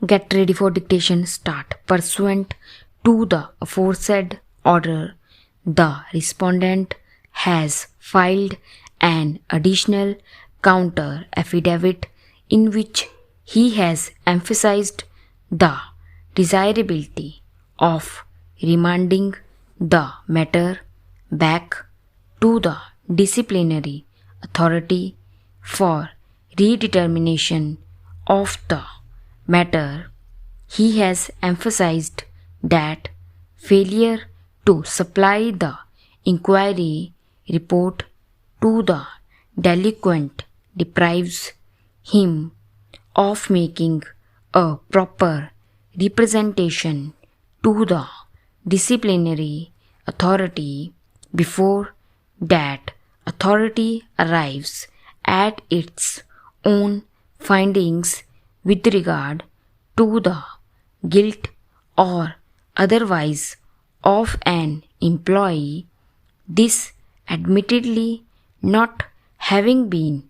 Get ready for dictation. Start. Pursuant to the aforesaid order, the respondent has filed an additional counter affidavit in which he has emphasized the desirability of remanding the matter back to the disciplinary authority for redetermination of the matter. He has emphasized that failure to supply the inquiry report to the delinquent deprives him of making a proper representation to the disciplinary authority before that authority arrives at its own findings with regard to the guilt or otherwise of an employee. This admittedly not having been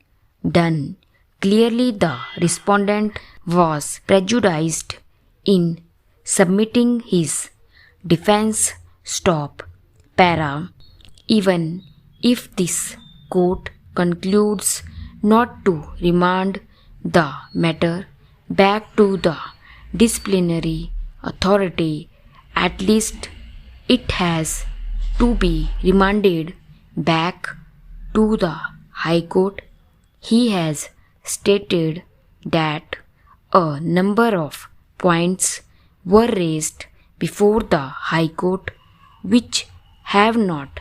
done, clearly the respondent was prejudiced in submitting his defense. Stop. Para. Even if this court concludes not to remand the matter back to the disciplinary authority, at least it has to be remanded back to the High Court. He has stated that a number of points were raised before the High Court which have not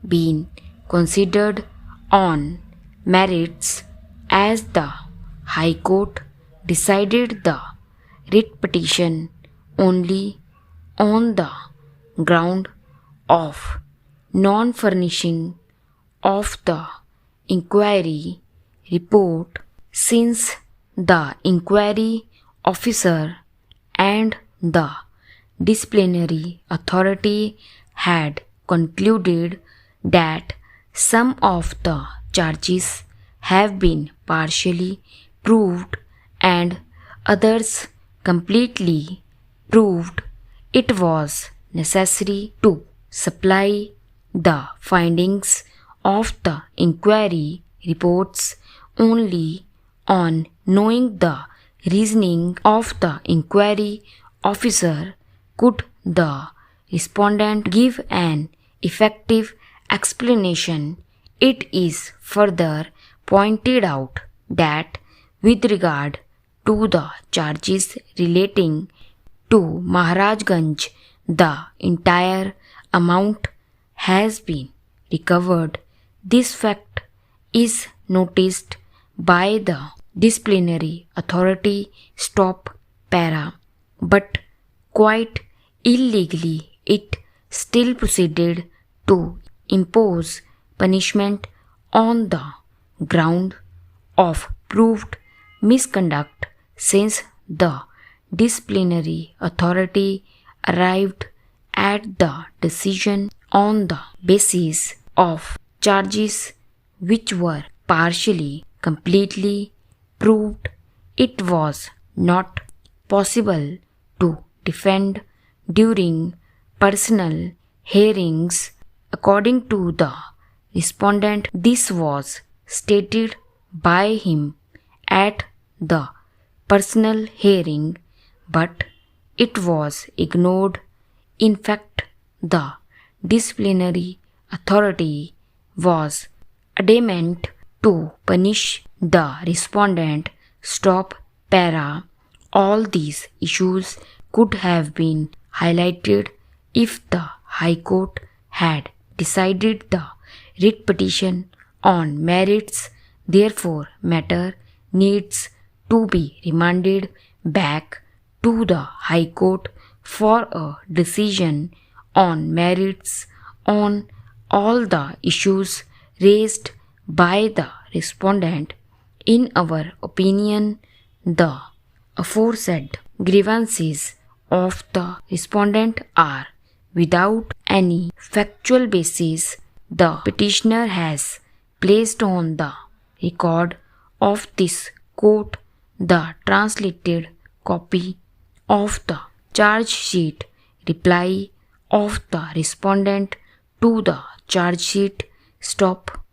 been considered on merits, as the High Court decided the writ petition only on the ground of non-furnishing of the inquiry report, since the inquiry officer and the disciplinary authority had concluded that some of the charges have been partially proved and others completely proved. It was necessary to supply the findings of the inquiry reports only. On knowing the reasoning of the inquiry officer could the respondent give an effective explanation. It is further pointed out that with regard to the charges relating to Maharajganj, the entire amount has been recovered. This fact is noticed by the disciplinary authority. Stop. Para. But quite illegally it still proceeded to impose punishment on the ground of proved misconduct, since the disciplinary authority arrived at the decision on the basis of charges which were partially completely proved. It was not possible to defend during personal hearings. According to the respondent, this was stated by him at the personal hearing, but it was ignored. In fact, the disciplinary authority was adamant to punish the respondent. Stop. Para. All these issues could have been highlighted if the High Court had decided the writ petition on merits. Therefore, matter needs to be remanded back to the High Court for a decision on merits on all the issues raised by the respondent. In our opinion, the aforesaid grievances of the respondent are without any factual basis. The petitioner has placed on the record of this court the translated copy of the charge sheet, reply of the respondent to the charge sheet, stop.